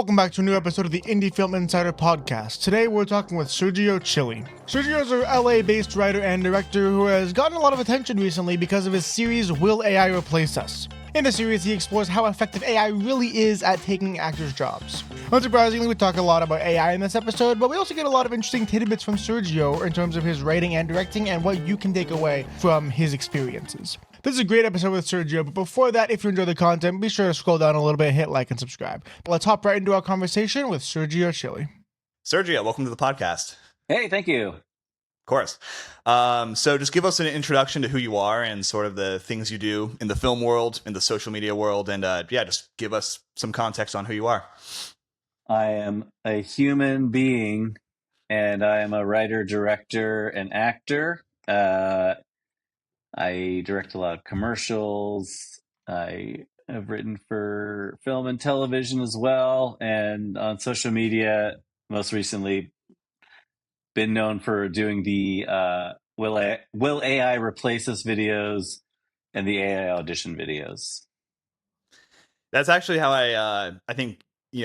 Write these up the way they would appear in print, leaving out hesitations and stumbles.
Welcome back to a new episode of the IndieFilm Insider podcast. Today we're talking with Sergio Cilli. Sergio is a LA-based writer and director who has gotten a lot of attention recently because of his series Will AI Replace Us? In the series, he explores how effective AI really is at taking actors' jobs. Unsurprisingly, we talk a lot about AI in this episode, but we also get a lot of interesting tidbits from Sergio in terms of his writing and directing and what you can take away from his experiences. This is a great episode with Sergio, but before that, if you enjoy the content, be sure to scroll down a little bit, hit like, and subscribe. Let's hop right into our conversation with Sergio Cilli. Sergio, welcome to the podcast. Hey, thank you. Of course. So just give us an introduction to who you are and sort of the things you do in the film world, in the social media world, and just give us some context on who you are. I am a human being, and I am a writer, director, and actor. I direct a lot of commercials. I have written for film and television as well, and on social media, most recently, been known for doing the Will AI Replace Us videos and the AI audition videos. That's actually how I think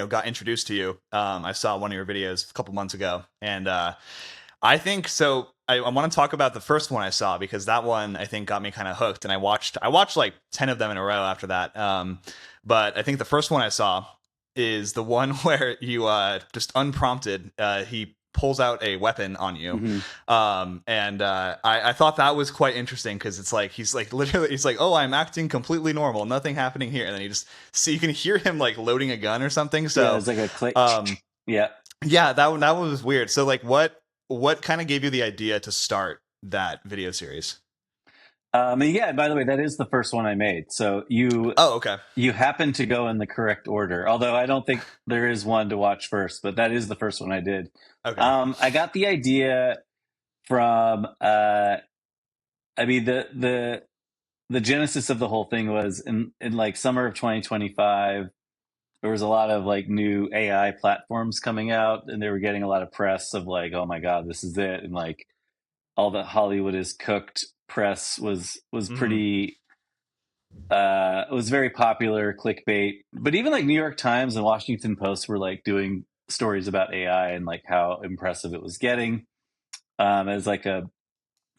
got introduced to you. I saw one of your videos a couple months ago, and I think so. I want to talk about the first one I saw because that one I think got me kind of hooked, and I watched like 10 of them in a row after that. But I think the first one I saw is the one where you just unprompted he pulls out a weapon on you. Mm-hmm. And I thought that was quite interesting because it's like he's like oh, I'm acting completely normal, nothing happening here, and then you can hear him like loading a gun or something. So yeah, it's like a click. Yeah, that one was weird. So like what kind of gave you the idea to start that video series? Yeah, by the way, that is the first one I made. So you happen to go in the correct order. Although I don't think there is one to watch first, but that is the first one I did. Okay. I got the idea from the genesis of the whole thing was in like summer of 2025. There was a lot of like new AI platforms coming out, and they were getting a lot of press of like, oh my God, this is it. And like all the Hollywood is cooked press was pretty was very popular, clickbait. But even like New York Times and Washington Post were like doing stories about AI and like how impressive it was getting. As like a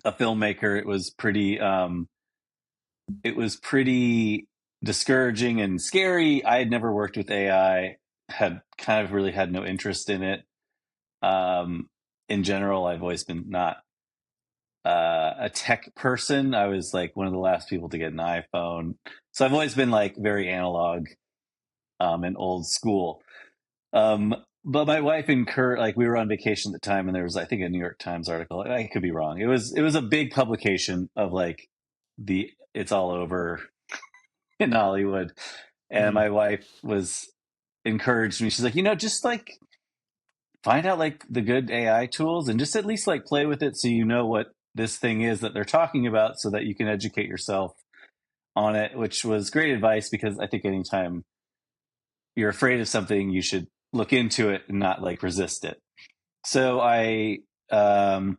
filmmaker, it was pretty discouraging and scary. I had never worked with AI, had kind of really had no interest in it. In general, I've always been not a tech person. I was like one of the last people to get an iPhone. So I've always been like very analog and old school. But my wife and Kurt, like we were on vacation at the time, and there was, I think, a New York Times article. I could be wrong. It was a big publication of like it's all over in Hollywood. And my wife was encouraged me. She's like, just like find out like the good AI tools and just at least like play with it so you know what this thing is that they're talking about so that you can educate yourself on it, which was great advice because I think anytime you're afraid of something, you should look into it and not like resist it. So I downloaded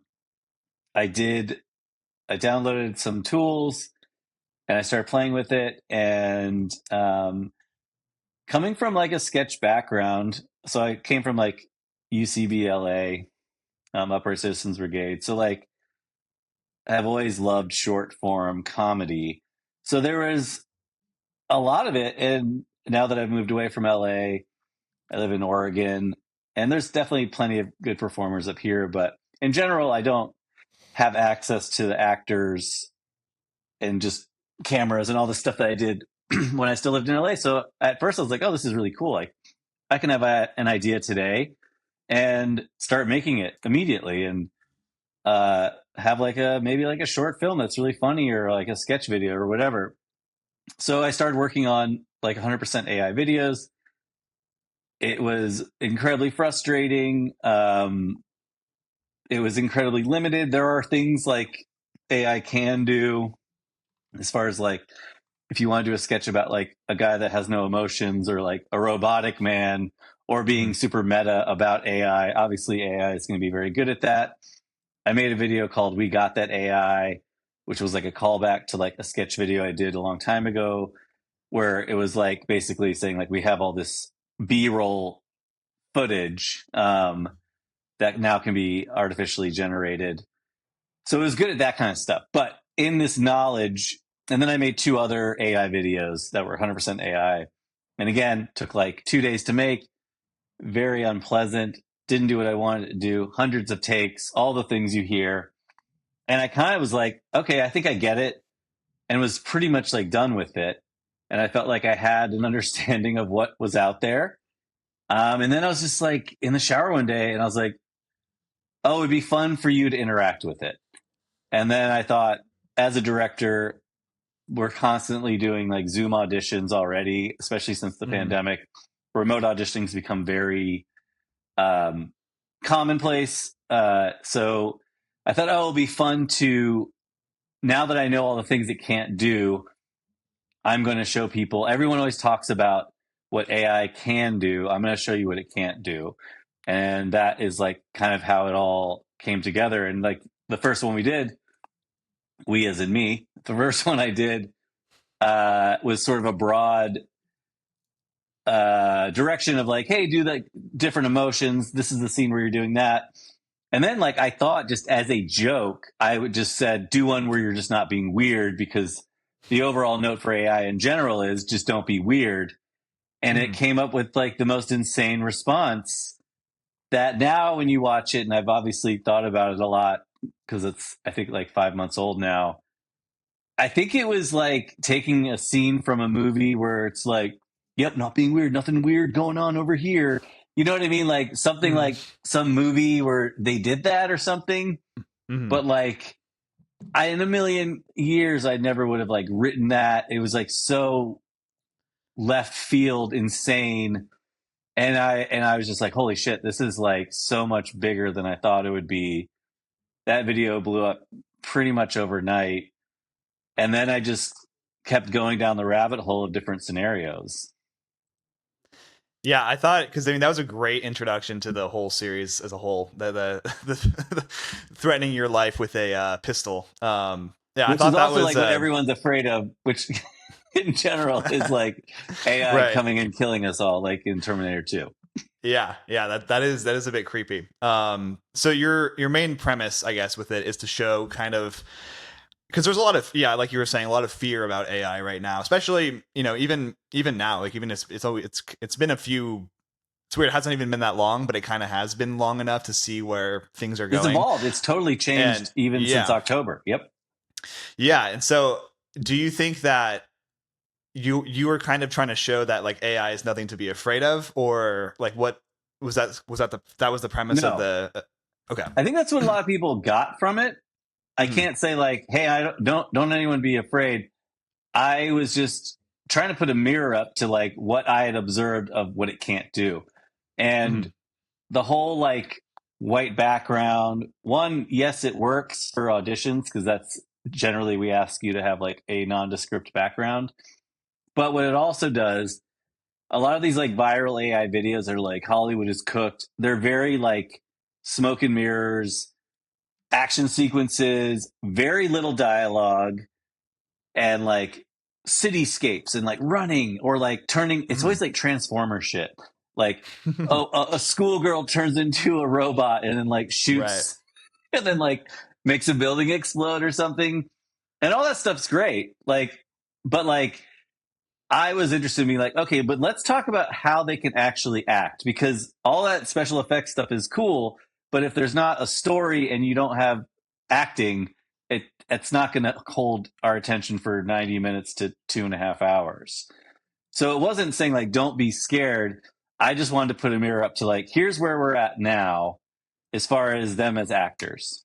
some tools and I started playing with it, and coming from like a sketch background, so I came from like UCBLA, Upright Citizens Brigade. So like I've always loved short form comedy. So there was a lot of it. And now that I've moved away from LA, I live in Oregon, and there's definitely plenty of good performers up here. But in general, I don't have access to the actors and just cameras and all the stuff that I did when I still lived in LA. So at first I was like, oh, this is really cool. Like I can have an idea today and start making it immediately and have like maybe a short film that's really funny or like a sketch video or whatever. So I started working on like 100% AI videos. It was incredibly frustrating. It was incredibly limited. There are things like AI can do as far as like if you want to do a sketch about like a guy that has no emotions or like a robotic man or being super meta about AI. Obviously, AI is going to be very good at that. I made a video called We Got That AI, which was like a callback to like a sketch video I did a long time ago, where it was like basically saying like we have all this B-roll footage that now can be artificially generated. So it was good at that kind of stuff. But in this knowledge, and then I made 2 other AI videos that were 100% AI. And again, took like 2 days to make, very unpleasant, didn't do what I wanted to do, hundreds of takes, all the things you hear. And I kind of was like, okay, I think I get it, and was pretty much like done with it. And I felt like I had an understanding of what was out there. And then I was just like in the shower one day and I was like, oh, it'd be fun for you to interact with it. And then I thought, as a director, we're constantly doing like Zoom auditions already, especially since the pandemic. Remote auditioning's become very commonplace. So I thought, oh, it'll be fun to, now that I know all the things it can't do, I'm going to show people. Everyone always talks about what AI can do. I'm going to show you what it can't do. And that is like kind of how it all came together. And like the first one we did, we as in me, the first one I did was sort of a broad direction of like, hey, do like different emotions. This is the scene where you're doing that. And then like I thought just as a joke, I would just said, do one where you're just not being weird, because the overall note for AI in general is just don't be weird. And it came up with like the most insane response that now when you watch it, and I've obviously thought about it a lot because it's, I think, like 5 months old now. I think it was like taking a scene from a movie where it's like, yep, not being weird, nothing weird going on over here. You know what I mean? Like something like some movie where they did that or something. But like in a million years, I never would have like written that. It was like so left field, insane. And I was just like, holy shit, this is like so much bigger than I thought it would be. That video blew up pretty much overnight. And then I just kept going down the rabbit hole of different scenarios. Yeah, I thought, because I mean that was a great introduction to the whole series as a whole. The threatening your life with a pistol. Yeah, which I thought is that also was like what everyone's afraid of, which in general is like AI coming and killing us all, like in Terminator 2. Yeah, that is a bit creepy. So your main premise, I guess, with it is to show kind of, because there's a lot of, like you were saying, a lot of fear about AI right now, especially, even now, like even it's been a few. It's weird. It hasn't even been that long, but it kind of has been long enough to see where things are going. It's evolved. It's totally changed since October. Yep. Yeah. And so do you think that you were kind of trying to show that like AI is nothing to be afraid of, or like what was that the premise of the okay. I think that's what a lot of people got from it. I can't say like, hey, I don't anyone be afraid. I was just trying to put a mirror up to like what I had observed of what it can't do. And the whole like white background one, yes, it works for auditions because that's generally we ask you to have like a nondescript background. But what it also does, a lot of these like viral AI videos are like Hollywood is cooked. They're very like smoke and mirrors, action sequences, very little dialogue, and like cityscapes and like running or like turning. It's always like Transformer shit. Like, a schoolgirl turns into a robot and then like shoots and then like makes a building explode or something. And all that stuff's great. Like, but like, I was interested in being like, okay, but let's talk about how they can actually act, because all that special effects stuff is cool. But if there's not a story and you don't have acting, it's not going to hold our attention for 90 minutes to 2.5 hours. So it wasn't saying like, don't be scared. I just wanted to put a mirror up to like, here's where we're at now as far as them as actors.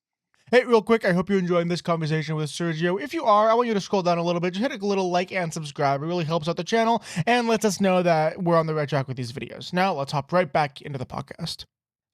Hey, real quick, I hope you're enjoying this conversation with Sergio. If you are, I want you to scroll down a little bit. Just hit a little like and subscribe. It really helps out the channel and lets us know that we're on the right track with these videos. Now, let's hop right back into the podcast.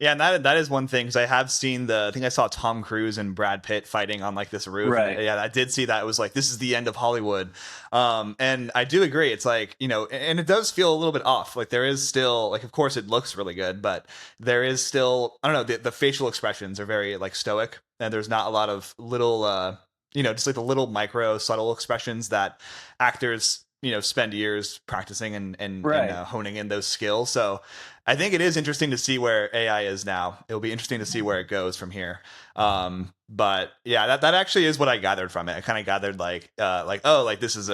Yeah, and that is one thing, because I have seen I think I saw Tom Cruise and Brad Pitt fighting on like this roof. Right. Yeah, I did see that. It was like, this is the end of Hollywood. And I do agree. It's like, and it does feel a little bit off. Like there is still, like, of course it looks really good, but there is still, I don't know, the facial expressions are very like stoic, and there's not a lot of little, just like the little micro subtle expressions that actors spend years practicing and Right. honing in those skills. So I think it is interesting to see where AI is now. It'll be interesting to see where it goes from here. But yeah, that actually is what I gathered from it. I kind of gathered this is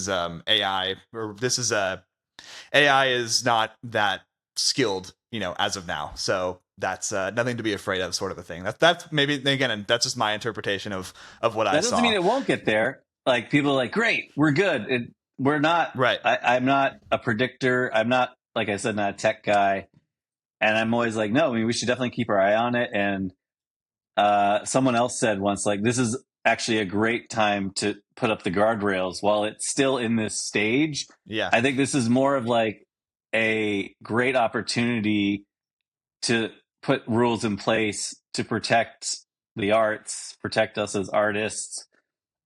AI, or this is AI is not that skilled, as of now. So that's nothing to be afraid of, sort of a thing. That's maybe, again, that's just my interpretation of what I That saw. doesn't mean it won't get there. Like, people are like, great, we're good. We're not. Right. I'm not a predictor. I'm not, like I said, not a tech guy. And I'm always like, no, I mean, we should definitely keep our eye on it. And someone else said once, like, this is actually a great time to put up the guardrails while it's still in this stage. Yeah. I think this is more of like a great opportunity to put rules in place to protect the arts, protect us as artists,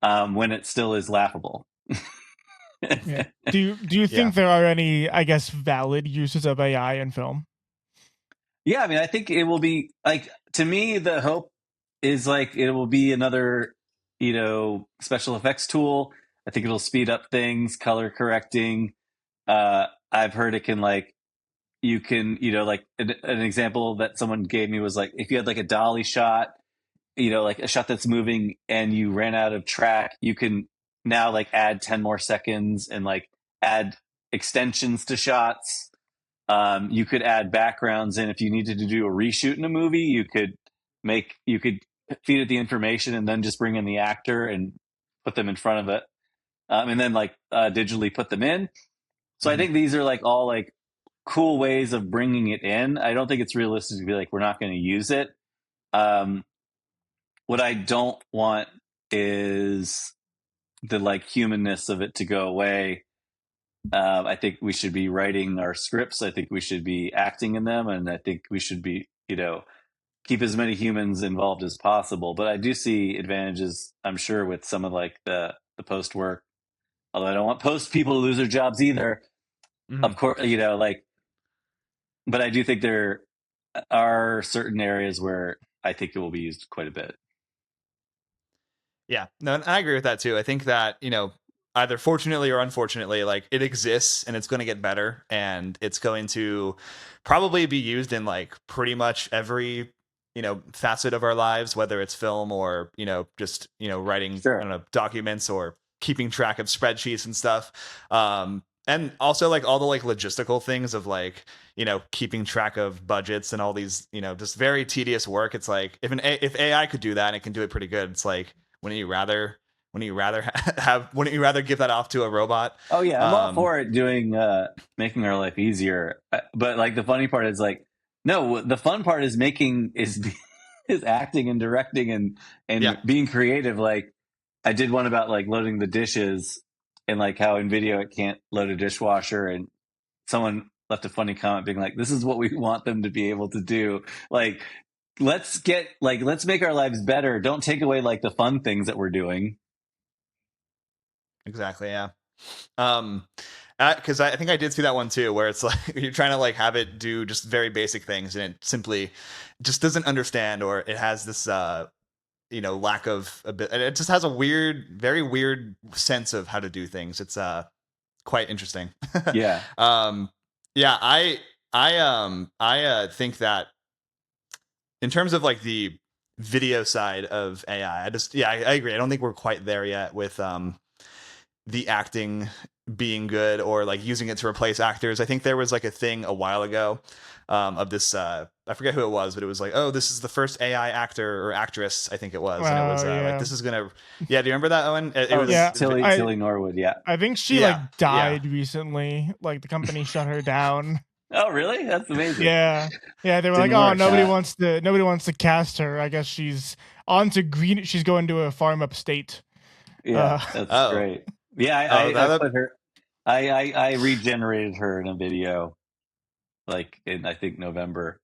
when it still is laughable. Yeah. Do you think there are any, I guess, valid uses of AI in film? Yeah, I mean, I think it will be, like, to me, the hope is like it will be another, special effects tool. I think it'll speed up things, color correcting. I've heard it can, like, you can, like an example that someone gave me was like, if you had like a dolly shot, like a shot that's moving and you ran out of track, you can now like add 10 more seconds and like add extensions to shots. You could add backgrounds in. If you needed to do a reshoot in a movie, you could feed it the information and then just bring in the actor and put them in front of it. And then like digitally put them in. So I think these are like all like cool ways of bringing it in. I don't think it's realistic to be like, we're not going to use it. What I don't want is the like humanness of it to go away. I think we should be writing our scripts. I think we should be acting in them. And I think we should be, keep as many humans involved as possible. But I do see advantages, I'm sure, with some of like the post work. Although I don't want post people to lose their jobs either. Of course, but I do think there are certain areas where I think it will be used quite a bit. Yeah, no, and I agree with that too. I think that, either fortunately or unfortunately, like, it exists and it's going to get better, and it's going to probably be used in like pretty much every, facet of our lives, whether it's film or, just, writing, Sure. I don't know, documents or keeping track of spreadsheets and stuff. And also like all the like logistical things of like, keeping track of budgets and all these, just very tedious work. It's like, if AI could do that and it can do it pretty good, it's like, wouldn't you rather give that off to a robot? Oh yeah, I'm all for it doing making our life easier. But like the funny part is like, no, the fun part is is acting and directing and being creative. Like, I did one about like loading the dishes and like how in video it can't load a dishwasher, and someone left a funny comment being like, this is what we want them to be able to do. Like, let's make our lives better. Don't take away like the fun things that we're doing. Exactly. Yeah. Because I think I did see that one too, where it's like you're trying to like have it do just very basic things, and it simply just doesn't understand, or it has this lack of a bit. It just has a very weird sense of how to do things. It's quite interesting. Yeah. Yeah. I think that in terms of like the video side of AI, I agree. I don't think we're quite there yet with the acting being good or like using it to replace actors. I think there was like a thing a while ago of this, I forget who it was, but it was like, oh, this is the first AI actor or actress, I think it was. And it was like, this is going to, do you remember that, Owen? It was Tilly Norwood. Yeah. I think she like died recently. Like the company shut her down. Oh, really? That's amazing. Yeah. They were like, oh, nobody wants to cast her. I guess she's on to green. She's going to a farm upstate. Yeah, that's great. Yeah, I put her. I regenerated her in a video, like in I think November.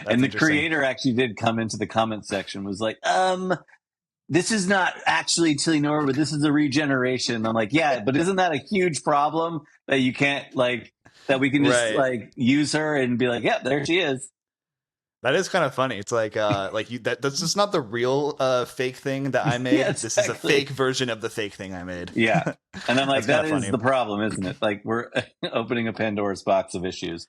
And the creator actually did come into the comment section, was like, this is not actually Tilly Norwood, this is a regeneration. I'm like, yeah, but isn't that a huge problem that you can't like that we can just like use her and be like, yep, there she is. That is kind of funny. It's like that's just not the real fake thing that I made. Yeah, This is a exactly. fake version of the fake thing I made. Yeah. And I'm like, That's kind that of is funny. the problem, isn't it? Like, we're opening a Pandora's box of issues.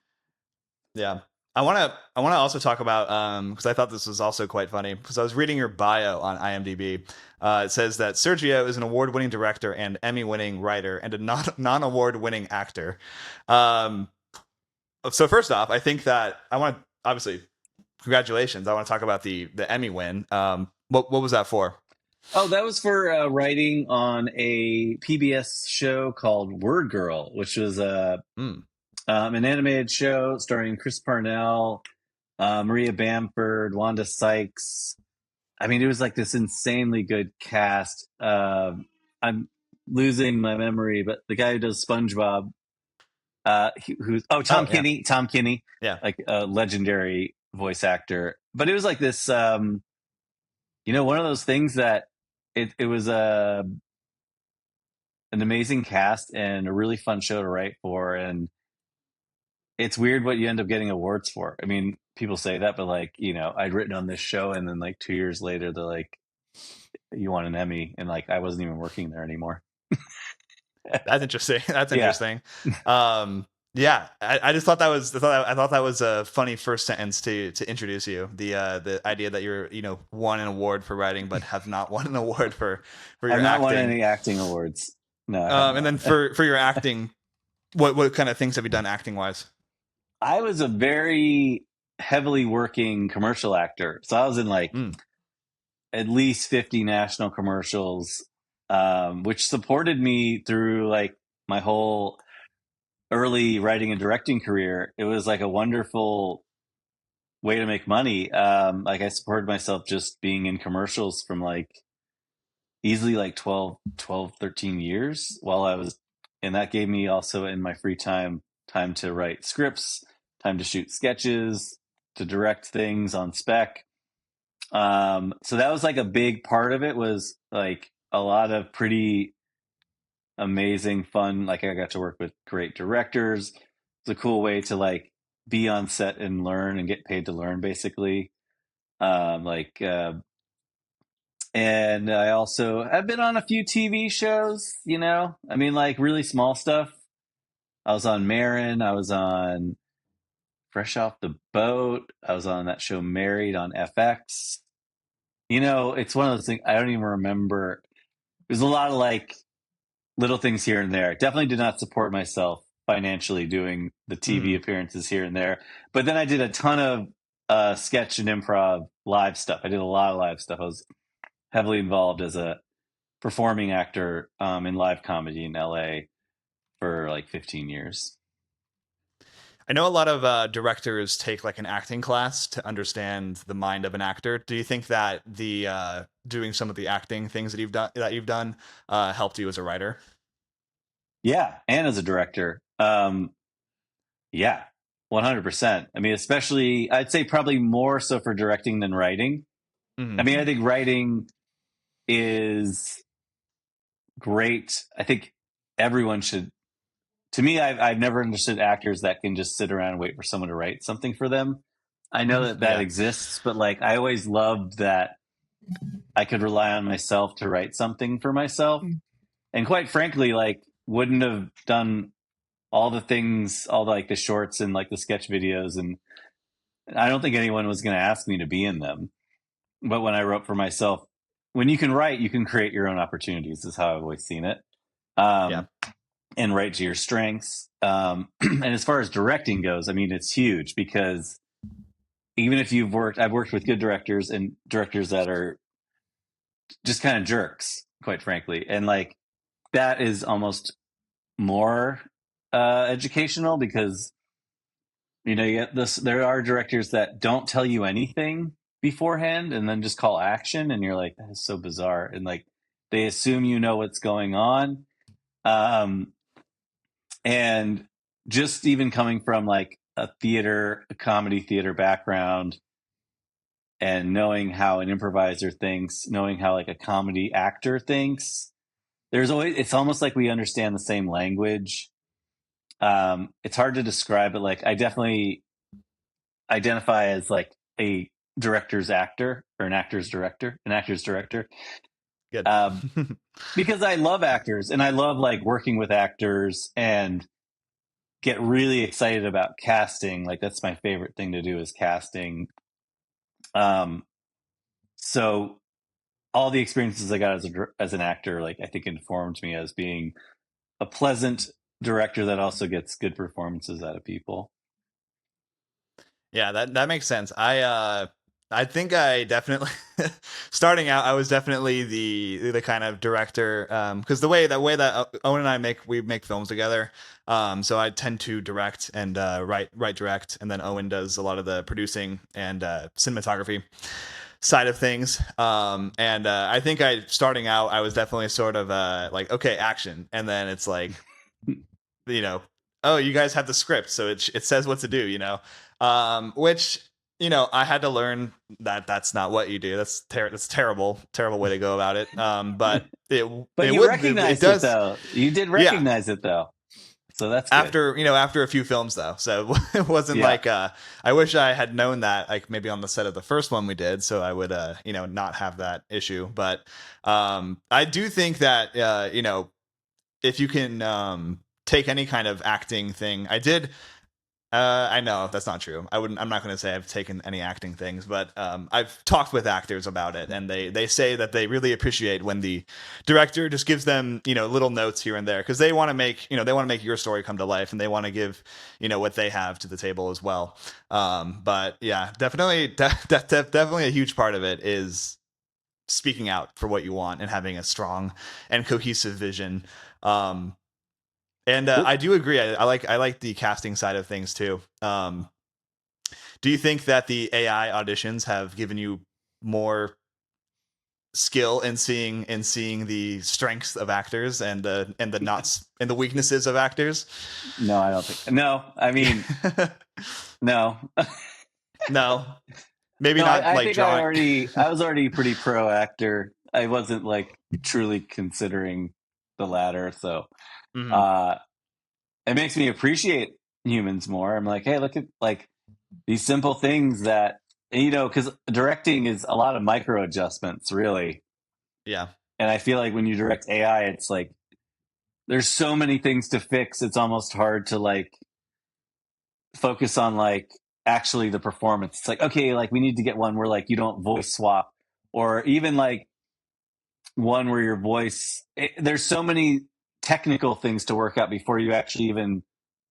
Yeah. I want to also talk about because I thought this was also quite funny because I was reading your bio on IMDb. It says that Sergio is an award-winning director and Emmy-winning writer and a non-award-winning actor. Um, so first off, I think that I want to obviously congratulations. I want to talk about the Emmy win. What was that for? Oh, that was for writing on a PBS show called Word Girl, which was Mm. an animated show starring Chris Parnell, Maria Bamford, Wanda Sykes. I mean, it was like this insanely good cast. I'm losing my memory, but the guy who does SpongeBob, Tom Oh yeah, Kinney, Tom Kinney, yeah. like a legendary voice actor. But it was like this, one of those things that it was an amazing cast and a really fun show to write for. And it's weird what you end up getting awards for. I mean, people say that, but like, I'd written on this show and then like 2 years later, they're like, you want an Emmy. And like, I wasn't even working there anymore. That's interesting. That's Yeah. interesting. Yeah, I just thought I thought that was a funny first sentence to introduce you. The idea that you're won an award for writing but have not won an award for your I've not acting. won any acting awards. No. And then for your acting, what kind of things have you done acting wise? I was a very heavily working commercial actor. So I was in like at least 50 national commercials, which supported me through like my whole early writing and directing career. It was like a wonderful way to make money. Like I supported myself just being in commercials from like easily like 12, 13 years while I was, and that gave me also in my free time to write scripts, time to shoot sketches, to direct things on spec. So that was like a big part of it, was like a lot of pretty amazing fun. Like I got to work with great directors. It's a cool way to like be on set and learn and get paid to learn, basically. And I also have been on a few TV shows, I mean, like really small stuff. I was on Marin. I was on Fresh Off the Boat. I was on that show Married on FX. It's one of those things I don't even remember. There's a lot of like little things here and there. I definitely did not support myself financially doing the TV appearances here and there. But then I did a ton of sketch and improv live stuff. I did a lot of live stuff. I was heavily involved as a performing actor in live comedy in LA for like 15 years. I know a lot of directors take like an acting class to understand the mind of an actor. Do you think that the doing some of the acting things that you've done helped you as a writer? Yeah, and as a director. Yeah, 100%. I mean, especially I'd say probably more so for directing than writing. I mean, I think writing is great. I think everyone should. To me, I've never understood actors that can just sit around and wait for someone to write something for them. I know that exists, but like I always loved that I could rely on myself to write something for myself. And quite frankly, like wouldn't have done all the things, all the, like the shorts and like the sketch videos, and I don't think anyone was going to ask me to be in them. But when I wrote for myself, when you can write, you can create your own opportunities, is how I've always seen it. And write to your strengths. And as far as directing goes, I mean, it's huge because even if I've worked with good directors and directors that are just kind of jerks, quite frankly. And like, that is almost more educational because, there are directors that don't tell you anything beforehand and then just call action. And you're like, that is so bizarre. And like, they assume you know what's going on. And just even coming from like a comedy theater background and knowing how an improviser thinks, knowing how like a comedy actor thinks, it's almost like we understand the same language. It's hard to describe, but like I definitely identify as like a director's actor or an actor's director. Good. Because I love actors and I love like working with actors and get really excited about casting. Like that's my favorite thing to do is casting. So all the experiences I got as an actor, like I think informed me as being a pleasant director that also gets good performances out of people. Yeah, that makes sense. I think I definitely starting out I was definitely the kind of director because the way that Owen and I make films together. So I tend to direct and write direct, and then Owen does a lot of the producing and cinematography side of things. And I think starting out I was definitely sort of like, okay, action, and then it's like, you know, oh, you guys have the script, so it says what to do, you know, which, you know, I had to learn that that's not what you do. That's terrible way to go about it. But you recognized it though. You did recognize it though. So that's good. After a few films though. So it wasn't like I wish I had known that, like maybe on the set of the first one we did, so I would not have that issue. But I do think that if you can take any kind of acting thing. I know that's not true. I'm not going to say I've taken any acting things, but I've talked with actors about it, and they say that they really appreciate when the director just gives them, little notes here and there, because they want to make your story come to life, and they want to give, what they have to the table as well. But yeah, definitely a huge part of it is speaking out for what you want and having a strong and cohesive vision. And I do agree. I like the casting side of things too. Do you think that the AI auditions have given you more skill in seeing the strengths of actors and the knots and the weaknesses of actors? No, I don't think. No, I mean, no. No, maybe not. I like think drawing. I was already pretty pro actor. I wasn't like truly considering the latter. So, it makes me appreciate humans more. I'm like, hey, look at like these simple things that, because directing is a lot of micro adjustments, really. Yeah. And I feel like when you direct AI, it's like there's so many things to fix. It's almost hard to like focus on like actually the performance. It's like, okay, like we need to get one where like you don't voice swap, or even like one where your voice, there's so many technical things to work out before you actually even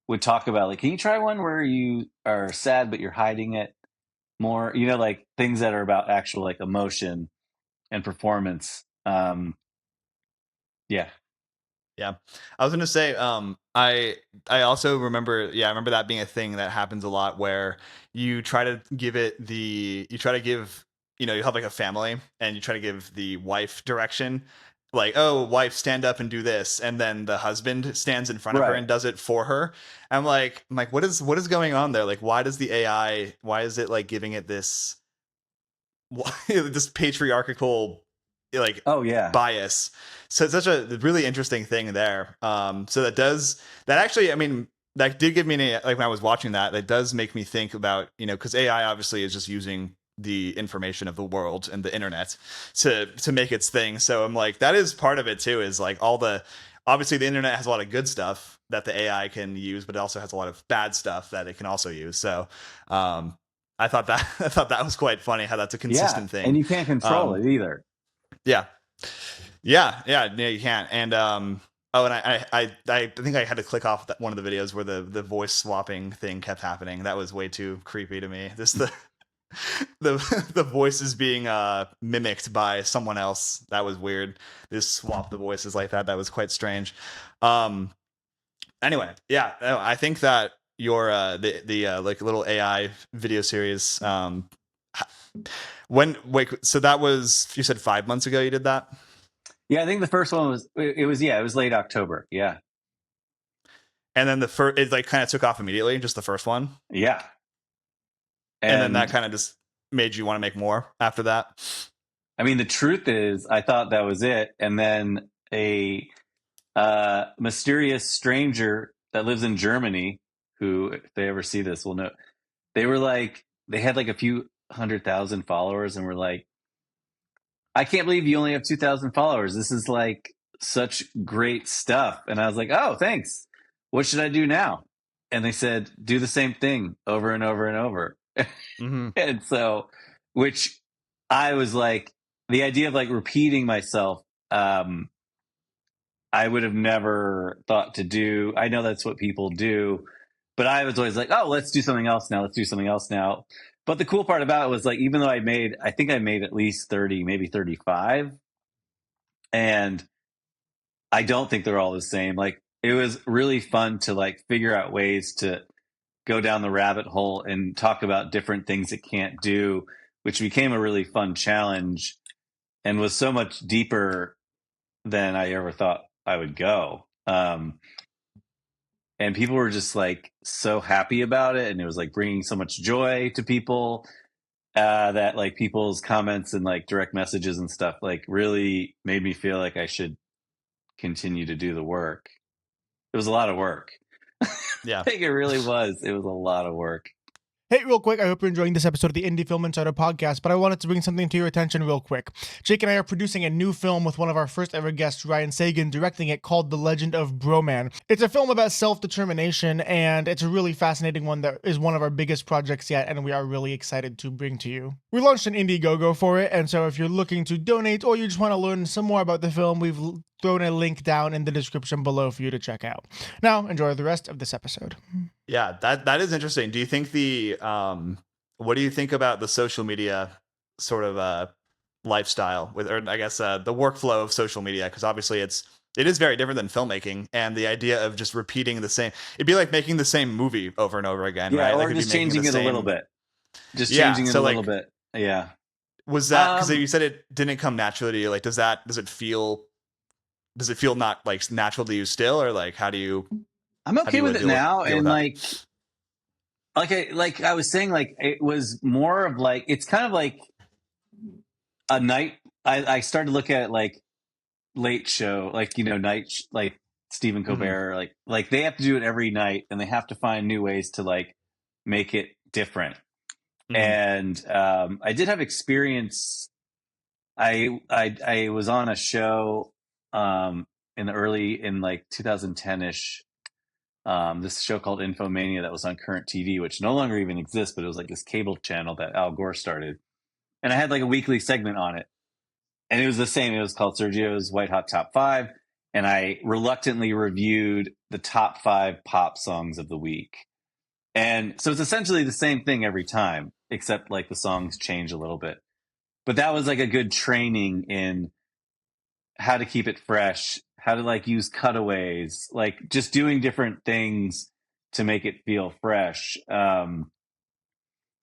would talk about like, can you try one where you are sad but you're hiding it more, like things that are about actual like emotion and performance. Yeah. Yeah. I was going to say, I also remember, I remember that being a thing that happens a lot, where you try to give you have like a family, and you try to give the wife direction, like, oh, wife, stand up and do this. And then the husband stands in front of her and does it for her. I'm like, what is going on there? Like, why is it like giving it this, this patriarchal, like, bias? So it's such a really interesting thing there. So that actually, I mean, that did give me like, when I was watching that does make me think about, because AI obviously is just using the information of the world and the internet to make its thing. So I'm like, that is part of it too, is like obviously the internet has a lot of good stuff that the AI can use, but it also has a lot of bad stuff that it can also use. So I thought that was quite funny how that's a consistent thing. And you can't control it either. Yeah, you can't. And and I think I had to click off one of the videos where the voice swapping thing kept happening. That was way too creepy to me. The voices being mimicked by someone else. That was weird. Just swap the voices like that. That was quite strange. Anyway, yeah, I think that your the like little AI video series, so that was, you said 5 months ago you did that? Yeah, I think the first one was it was late October. Yeah. And then it like kind of took off immediately, just the first one. Yeah. And then that kind of just made you want to make more after that. I mean, the truth is, I thought that was it. And then a mysterious stranger that lives in Germany, who, if they ever see this, will know, they had like a few 100,000 followers, and we're like, I can't believe you only have 2,000 followers. This is like such great stuff. And I was like, oh, thanks. What should I do now? And they said, do the same thing over and over and over. Mm-hmm. And so, which I was like, the idea of like repeating myself, I would have never thought to do. I know that's what people do, but I was always like, oh, let's do something else now. Let's do something else now. But the cool part about it was like, even though I think I made at least 30, maybe 35. And I don't think they're all the same. Like, it was really fun to like figure out ways to go down the rabbit hole and talk about different things it can't do, which became a really fun challenge and was so much deeper than I ever thought I would go. And people were just like so happy about it, and it was like bringing so much joy to people, that like people's comments and like direct messages and stuff like really made me feel like I should continue to do the work. It was a lot of work. Yeah. I think it really was. It was a lot of work. Hey, real quick, I hope you're enjoying this episode of the Indie Film Insider podcast, but I wanted to bring something to your attention real quick. Jake and I are producing a new film with one of our first ever guests, Ryan Sagan, directing it, called The Legend of Broman. It's a film about self-determination, and it's a really fascinating one that is one of our biggest projects yet, and we are really excited to bring to you. We launched an Indiegogo for it, and so if you're looking to donate or you just want to learn some more about the film, we've thrown a link down in the description below for you to check out. Now, enjoy the rest of this episode. Yeah, that is interesting. Do you think what do you think about the social media sort of lifestyle or I guess the workflow of social media? Because obviously it is very different than filmmaking, and the idea of just repeating the same, it'd be like making the same movie over and over again, Yeah, right? or Like just changing it a little bit. Just changing it a little bit. Yeah. Was that because you said it didn't come naturally to you? Like, does it feel not like natural to you still, or like how do you? I'm okay with it now, and like I was saying, like it was more of like it's kind of like a night. I started to look at it like late show, like like Stephen Colbert, like they have to do it every night, and they have to find new ways to like make it different. And I did have experience. I was on a show in like 2010ish. This show called Infomania that was on Current TV, which no longer even exists, but it was like this cable channel that Al Gore started. And I had like a weekly segment on it. And it was the same. It was called Sergio's White Hot Top 5. And I reluctantly reviewed the top 5 pop songs of the week. And so it's essentially the same thing every time, except like the songs change a little bit. But that was like a good training in how to keep it fresh, how to like use cutaways, like just doing different things to make it feel fresh.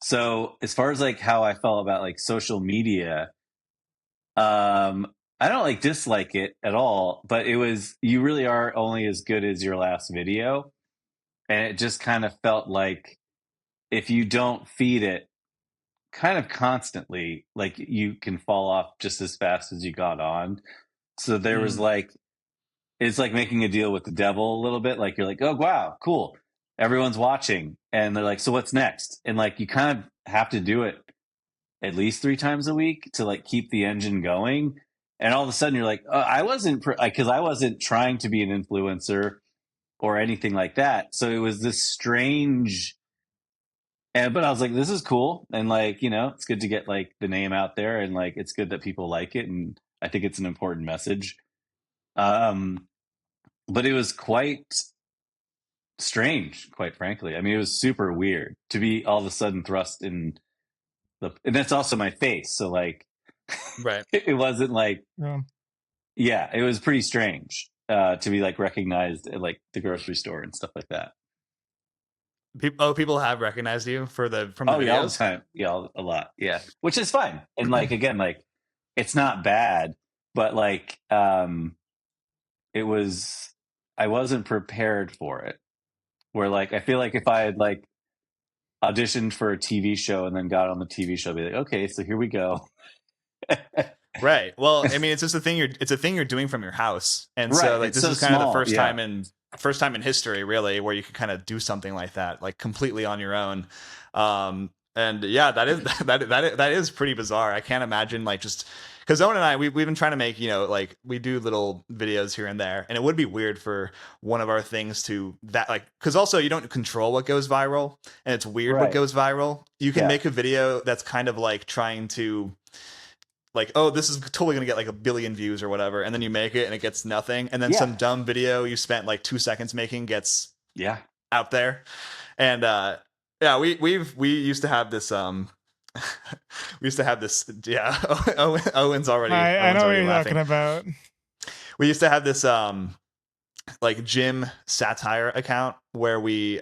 So as far as like how I felt about like social media, I don't like dislike it at all, but you really are only as good as your last video. And it just kind of felt like if you don't feed it kind of constantly, like you can fall off just as fast as you got on. So there was like, it's like making a deal with the devil a little bit. Like you're like, oh, wow, cool. Everyone's watching. And they're like, so what's next? And like, you kind of have to do it at least 3 times a week to like keep the engine going. And all of a sudden you're like, oh, I wasn't trying to be an influencer or anything like that. So it was this strange, but I was like, this is cool. And like, it's good to get like the name out there, and like, it's good that people like it. And I think it's an important message. But it was quite strange, quite frankly. I mean, it was super weird to be all of a sudden thrust in and that's also my face. So like, right. It wasn't like, it was pretty strange, to be like recognized at like the grocery store and stuff like that. People have recognized you from the videos? Yeah, all the time. Yeah, a lot. Yeah, which is fine. And like, again, like it's not bad, but like, I wasn't prepared for it. Where like, I feel like if I had like auditioned for a TV show and then got on the TV show, I'd be like, okay, so here we go. Right. Well, I mean, it's just a thing you're doing from your house. And right. So like, this is kind of the first time in history, really, where you could kind of do something like that, like completely on your own. And yeah, that is pretty bizarre. I can't imagine like just because Owen and I we've been trying to make, like we do little videos here and there, and it would be weird for one of our things to that like because also you don't control what goes viral, and it's weird what Right. goes viral. You can Yeah. make a video that's kind of like trying to like, oh, this is totally gonna get like 1 billion views or whatever, and then you make it and it gets nothing, and then Yeah. some dumb video you spent like 2 seconds making gets Yeah. out there. And yeah, we used to have this we used to have this yeah Owen's already I Owen's know what already you're laughing. talking about. We used to have this like gym satire account where we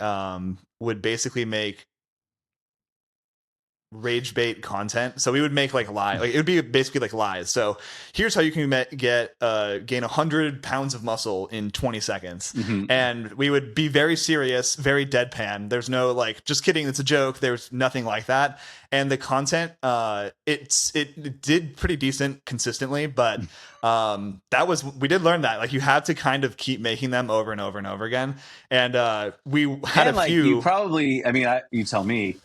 would basically make rage bait content. So we would make like lie, like it would be basically like lies. So here's how you can gain 100 pounds of muscle in 20 seconds. Mhm. And we would be very serious, very deadpan. There's no like, just kidding, it's a joke. There's nothing like that. And the content, it did pretty decent consistently, but we did learn that like you have to kind of keep making them over and over and over again. And we had And a like few. you probably, I mean, you tell me.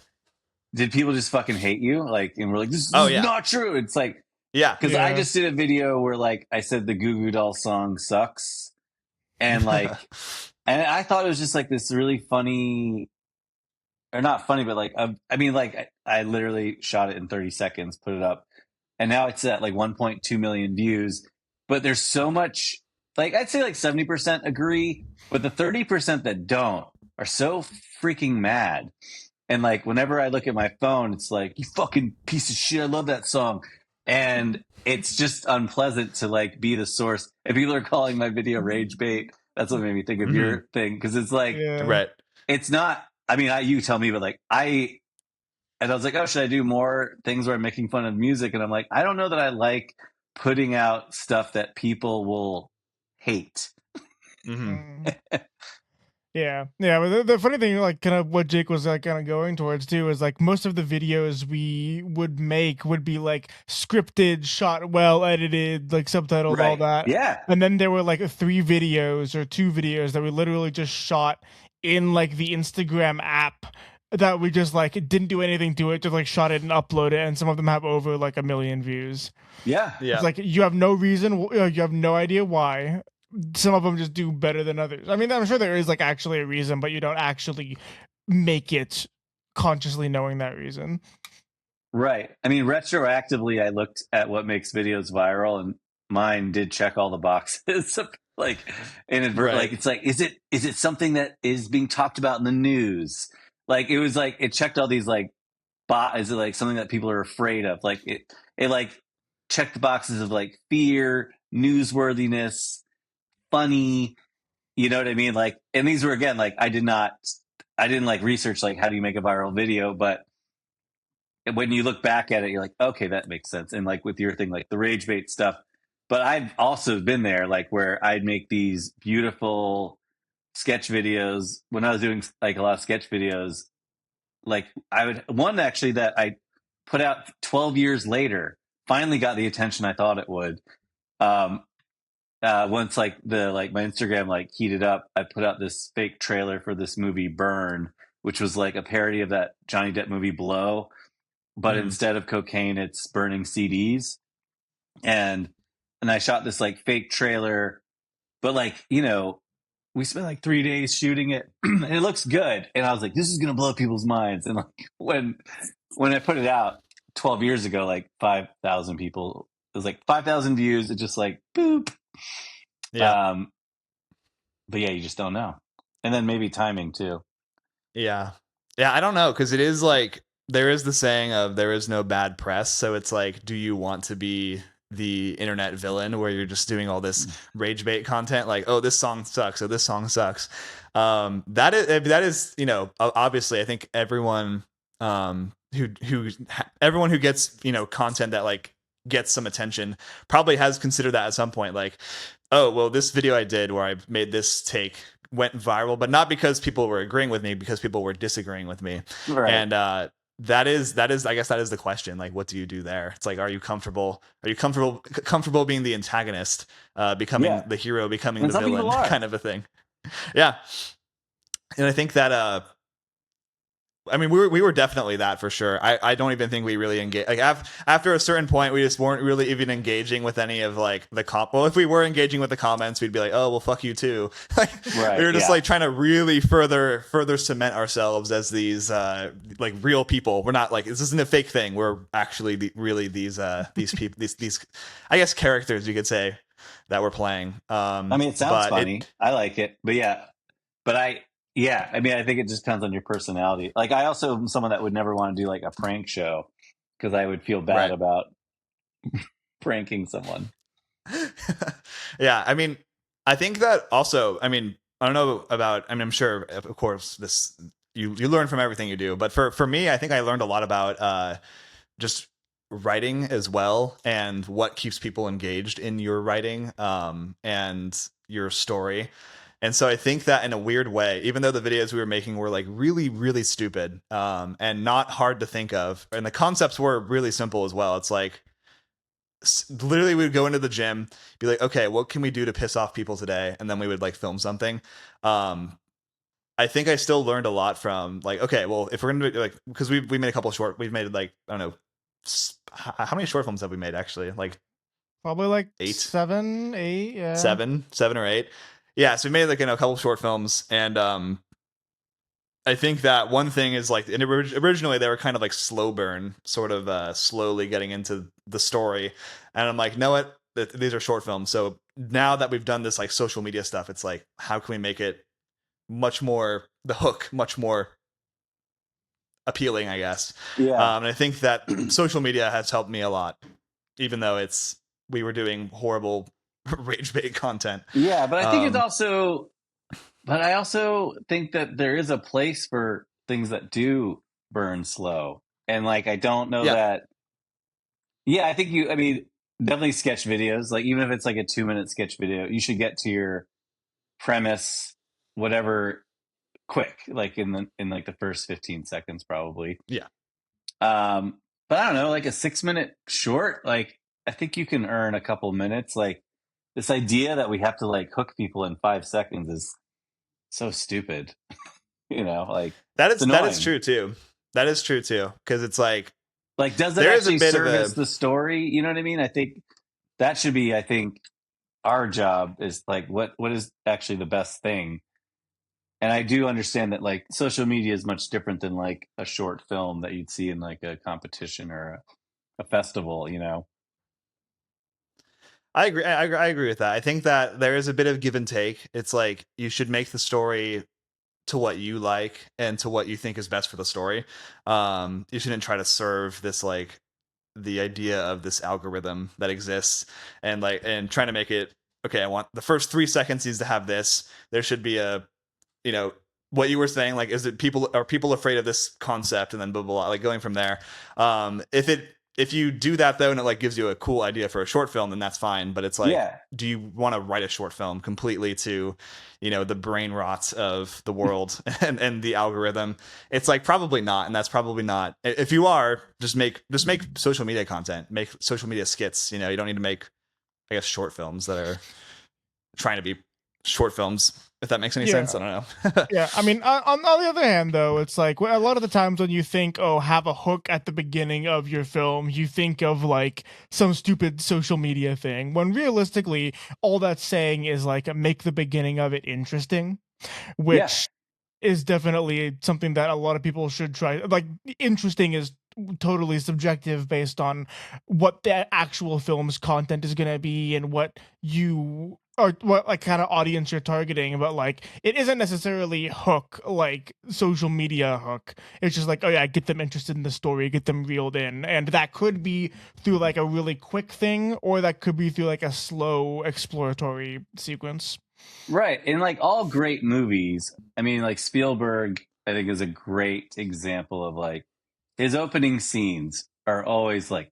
Did people just fucking hate you? Like, and we're like, this is not true. It's like, yeah, because I just did a video where like I said the Goo Goo Doll song sucks, and like, and I thought it was just like this really funny, or not funny, but like, I mean, like I literally shot it in 30 seconds, put it up, and now it's at like 1.2 million views. But there's so much, like I'd say like 70% agree, but the 30% that don't are so freaking mad. And like whenever I look at my phone, it's like, you fucking piece of shit. I love that song. And it's just unpleasant to like be the source. And people are calling my video rage bait. That's what made me think of your thing. Cause it's like, right. It's not, I mean, you tell me, but like and I was like, oh, should I do more things where I'm making fun of music? And I'm like, I don't know that I like putting out stuff that people will hate. Yeah, but the funny thing, like, kind of what Jake was like kind of going towards too, is like most of the videos we would make would be like scripted, shot well, edited, like subtitled, all that. Yeah, and then there were like 3 videos or 2 videos that we literally just shot in like the Instagram app that we just like didn't do anything to it, just like shot it and upload it, and some of them have over like 1 million views. Yeah. It's like you have no reason, you have no idea why. Some of them just do better than others. I mean, I'm sure there is like actually a reason, but you don't actually make it consciously knowing that reason. Right. I mean, retroactively, I looked at what makes videos viral, and mine did check all the boxes. Like inadvertently, like it's like, is it something that is being talked about in the news? Like it was like it checked all these like is it like something that people are afraid of? Like it like checked the boxes of like fear, newsworthiness, funny, you know what I mean? Like, and these were again, like I didn't like research like how do you make a viral video, but when you look back at it, you're like, okay, that makes sense. And like with your thing, like the rage bait stuff, but I've also been there, like where I'd make these beautiful sketch videos when I was doing like a lot of sketch videos. Like one actually that I put out 12 years later finally got the attention I thought it would. Once like my Instagram like heated up, I put out this fake trailer for this movie Burn, which was like a parody of that Johnny Depp movie Blow, but instead of cocaine, it's burning CDs. And I shot this like fake trailer, but like, you know, we spent like 3 days shooting it and it looks good. And I was like, this is going to blow people's minds. And like when I put it out 12 years ago, like 5,000 people, it was like 5,000 views. It just like boop. Yeah. But yeah, you just don't know. And then maybe timing too. Yeah. I don't know. Cause it is like, there is the saying of there is no bad press. So it's like, do you want to be the internet villain where you're just doing all this rage bait content? Like, oh, this song sucks. Oh, this song sucks. That is, you know, obviously I think everyone, everyone who gets, you know, content that like gets some attention probably has considered that at some point. Like, oh, well, this video I did where I made this take went viral, but not because people were agreeing with me, because people were disagreeing with me. Right. And that is I guess that is the question. Like, what do you do there? It's like, are you comfortable being the antagonist, becoming the hero, becoming the villain, kind of a thing? Yeah. And I think that I mean, we were definitely that for sure. I don't even think we really engage. Like after a certain point, we just weren't really even engaging with any of like the Well, if we were engaging with the comments, we'd be like, oh well, fuck you too. Like Right, we were just yeah. like trying to really further cement ourselves as these like real people. We're not like this isn't a fake thing. We're actually really these people these I guess characters you could say that we're playing. I mean, it sounds funny. I like it, but yeah, I mean, I think it just depends on your personality. Like, I also am someone that would never want to do like a prank show because I would feel bad Right. about pranking someone. Yeah, I mean, I think that also. I mean, I don't know about. I mean, I'm sure, of course, this you learn from everything you do. But for me, I think I learned a lot about just writing as well, and what keeps people engaged in your writing and your story. And so I think that in a weird way, even though the videos we were making were like really, really stupid and not hard to think of, and the concepts were really simple as well. It's like literally we would go into the gym, be like, okay, what can we do to piss off people today? And then we would like film something. I think I still learned a lot from like, okay, well, if we're gonna do like, because we made a couple we've made like, I don't know, how many short films have we made actually? Like Probably like 8, 7, 8, yeah. 7 or 8. Yeah, so we made like a couple short films, and I think that one thing is like originally they were kind of like slow burn, sort of slowly getting into the story, and I'm like, know what? These are short films. So now that we've done this like social media stuff, it's like, how can we make it much more much more appealing, I guess. Yeah, And I think that social media has helped me a lot, even though we were doing horrible rage bait content. yeah, but I think it's also, but I also think that there is a place for things that do burn slow, and like I don't know that. Yeah, I think I mean, definitely sketch videos. Like even if it's like a 2-minute sketch video, you should get to your premise, whatever, quick, like in like the first 15 seconds, probably. Yeah. But I don't know, like a 6-minute short, like I think you can earn a couple minutes. Like this idea that we have to like hook people in 5 seconds is so stupid. Like that is true too. That is true too, because it's like does that actually service the story? You know what I mean? I think that should be. I think our job is like what is actually the best thing. And I do understand that like social media is much different than like a short film that you'd see in like a competition or a festival. I agree. I agree with that. I think that there is a bit of give and take. It's like you should make the story to what you like and to what you think is best for the story. You shouldn't try to serve this like the idea of this algorithm that exists and trying to make it okay. I want the first 3 seconds needs to have this. There should be a what you were saying, like, are people afraid of this concept, and then blah, blah, blah, like going from there. If you do that though, and it like gives you a cool idea for a short film, then that's fine. But it's like, do you want to write a short film completely to, the brain rot of the world and the algorithm? It's like, probably not. And that's probably not, if you are, just make social media content, make social media skits. You don't need to make, I guess, short films that are trying to be short films, if that makes any sense. I don't know. Yeah, I mean, on the other hand, though, it's like a lot of the times when you think, oh, have a hook at the beginning of your film, you think of like some stupid social media thing, when realistically, all that's saying is like make the beginning of it interesting, which is definitely something that a lot of people should try. Like, interesting is totally subjective based on what the actual film's content is going to be and what you or what like kind of audience you're targeting. But like, it isn't necessarily hook, like social media hook. It's just like, oh yeah, get them interested in the story, get them reeled in. And that could be through like a really quick thing, or that could be through like a slow exploratory sequence. Right. And like all great movies, I mean, like Spielberg, I think, is a great example of like his opening scenes are always like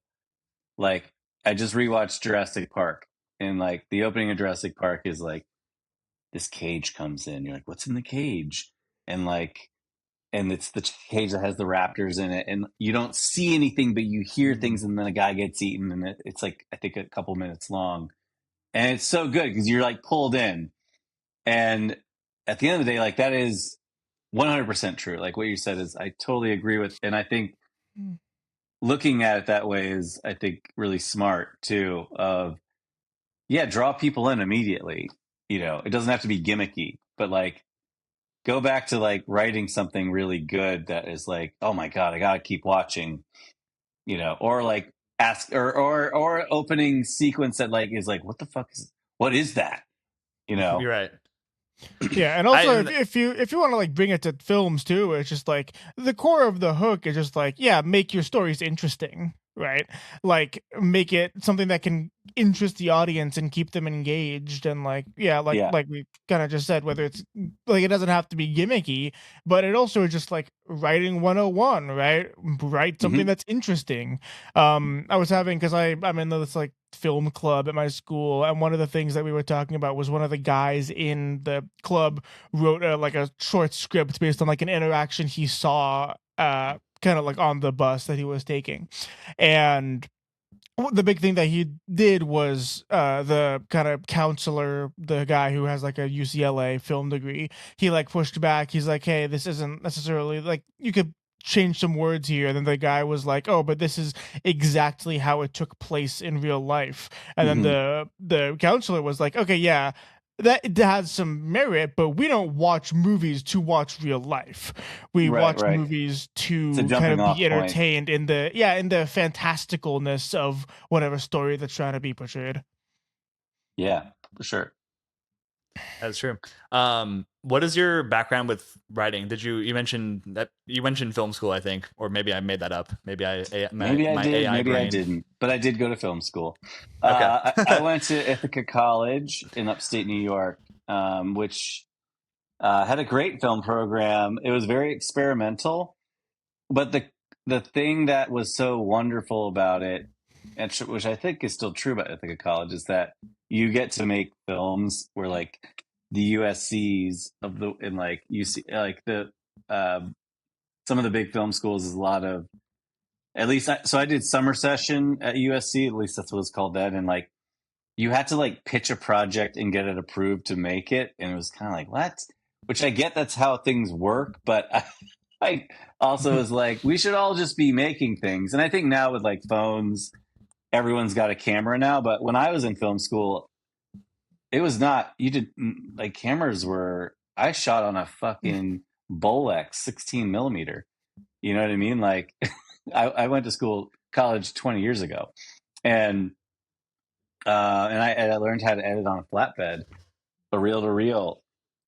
I just rewatched Jurassic Park, and like the opening of Jurassic Park is like this cage comes in. You're like, what's in the cage? And it's the cage that has the raptors in it, and you don't see anything, but you hear things, and then a guy gets eaten, and it's like I think a couple minutes long, and it's so good because you're like pulled in. And at the end of the day, like that is 100% true. Like what you said is I totally agree with, and I think looking at it that way is, I think, really smart too. Of draw people in immediately. It doesn't have to be gimmicky, but like go back to like writing something really good that is like, oh my god, I gotta keep watching. Or like ask or opening sequence that like is like, what is that? You're right. Yeah, and also if you want to like bring it to films too, it's just like the core of the hook is just like, yeah, make your stories interesting, right? Like make it something that can interest the audience and keep them engaged, and like Yeah. like we kind of just said, whether it's like it doesn't have to be gimmicky, but it also is just like writing 101, right? Write something that's interesting. I was having, because I'm in this like film club at my school, and one of the things that we were talking about was one of the guys in the club wrote like a short script based on like an interaction he saw kind of like on the bus that he was taking. And the big thing that he did was the kind of counselor, the guy who has like a UCLA film degree, he like pushed back. He's like, hey, this isn't necessarily like, you could change some words here. And then the guy was like, oh, but this is exactly how it took place in real life. And then the counselor was like, okay, yeah, that it has some merit, but we don't watch movies to watch real life. We watch Right. movies It's a to kind jumping of off be point. entertained in the fantasticalness of whatever story that's trying to be portrayed. Yeah, for sure. That's true. What is your background with writing? You mentioned film school, I think, or maybe I made that up. Maybe I Maybe I my did, AI maybe I brain. didn't, but I did go to film school. Okay. I went to Ithaca College in upstate New York, which had a great film program. It was very experimental, but the thing that was so wonderful about it, and which I think is still true about Ithaca College, is that you get to make films where like the USC's of the and like UC like the some of the big film schools is a lot of, at least so I did summer session at USC, at least that's what it's called then, and like you had to like pitch a project and get it approved to make it, and it was kind of like, what? Which I get, that's how things work, but I also was like, we should all just be making things. And I think now with like phones, everyone's got a camera now, but when I was in film school, it was not, you did like, cameras were, I shot on a fucking Bolex 16 millimeter. You know what I mean? Like I went to college 20 years ago, and I learned how to edit on a flatbed, a reel to reel.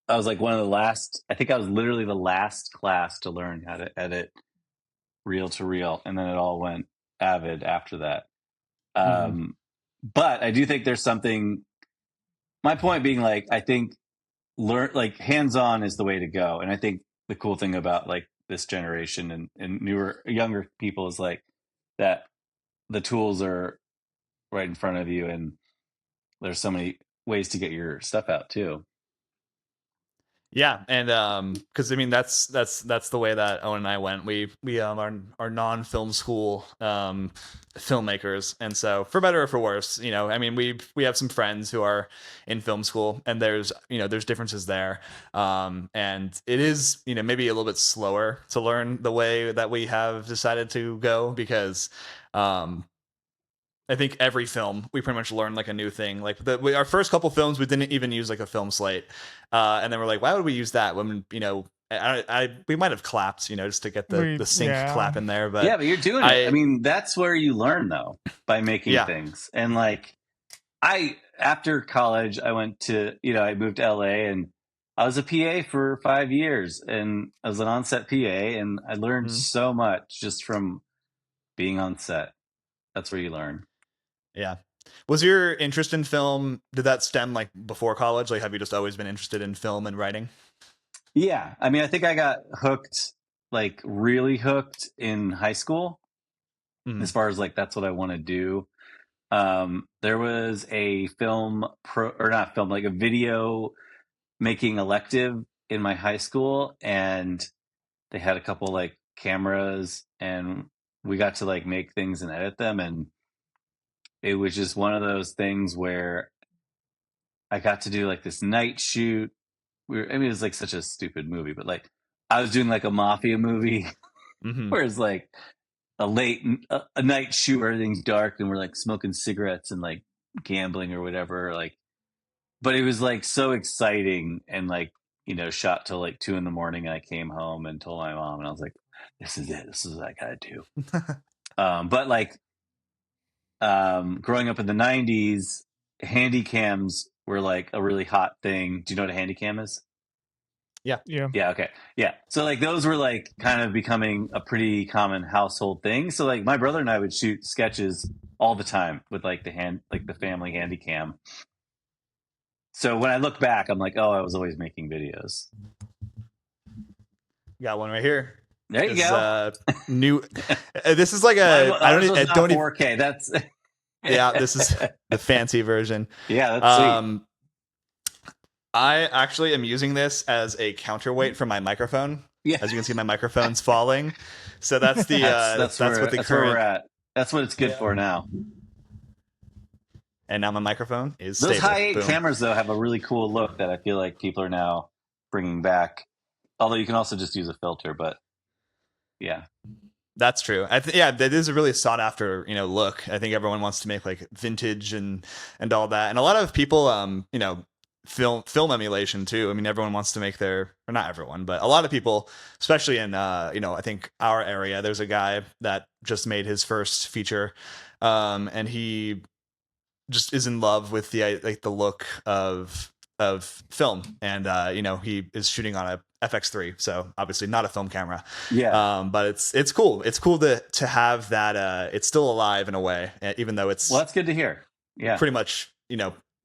I was like one of the last, I think I was literally the last class to learn how to edit reel to reel. And then it all went Avid after that. But I do think there's something, my point being like, I think hands-on is the way to go. And I think the cool thing about like this generation and younger people is like that the tools are right in front of you, and there's so many ways to get your stuff out too. Yeah, and because I mean that's the way that Owen and I went. We are non-film school filmmakers, and so for better or for worse, I mean we have some friends who are in film school, and there's differences there, and it is maybe a little bit slower to learn the way that we have decided to go, because I think every film we pretty much learn like a new thing. Like our first couple films, we didn't even use like a film slate, and then we're like, why would we use that when we might have clapped, just to get the sync clap in there. But yeah, but you're doing it. I mean, that's where you learn though, by making things. And like after college, I went to I moved to LA, and I was a PA for 5 years, and I was an on-set PA, and I learned so much just from being on set. That's where you learn. Yeah. Was your interest in film, did that stem like before college? Like, have you just always been interested in film and writing? Yeah. I mean, I think I got hooked, like really hooked in high school, as far as like, that's what I want to do. There was a like a video making elective in my high school, and they had a couple like cameras, and we got to like make things and edit them. And it was just one of those things where I got to do like this night shoot. I mean, it was like such a stupid movie, but like I was doing like a mafia movie Hmm. where it's like a night shoot where everything's dark and we're like smoking cigarettes and like gambling or whatever. Like, but it was like so exciting and like, shot till like 2 a.m. and I came home and told my mom and I was like, this is it. This is what I gotta do. But like, growing up in the 90s, handy cams were like a really hot thing. Do you know what a handy cam is? Yeah. Yeah. Yeah, okay. Yeah. So like those were like kind of becoming a pretty common household thing. So like my brother and I would shoot sketches all the time with like the family handy cam. So when I look back, I'm like, oh, I was always making videos. Got one right here. There you This, go. New. This is like a. I Ours was don't. not Don't even. 4K. That's Yeah, this is the fancy version. yeah, that's sweet. I actually am using this as a counterweight for my microphone. Yeah. As you can see, my microphone's falling. So that's the that's what the that's where we're current. at. That's what it's good for now. And now my microphone is Those stable. high-8 Boom. cameras though have a really cool look that I feel like people are now bringing back. Although you can also just use a filter, but yeah. That's true. Yeah, that is a really sought after, look. I think everyone wants to make like vintage and all that, and a lot of people, film emulation too. I mean, everyone wants to make or not everyone, but a lot of people, especially in, I think our area. There's a guy that just made his first feature, and he just is in love with the look of film, and he is shooting on a FX3, so obviously not a film camera. Yeah. But it's cool. It's cool to have that. It's still alive in a way, even though it's Well, that's good to hear. Yeah. pretty much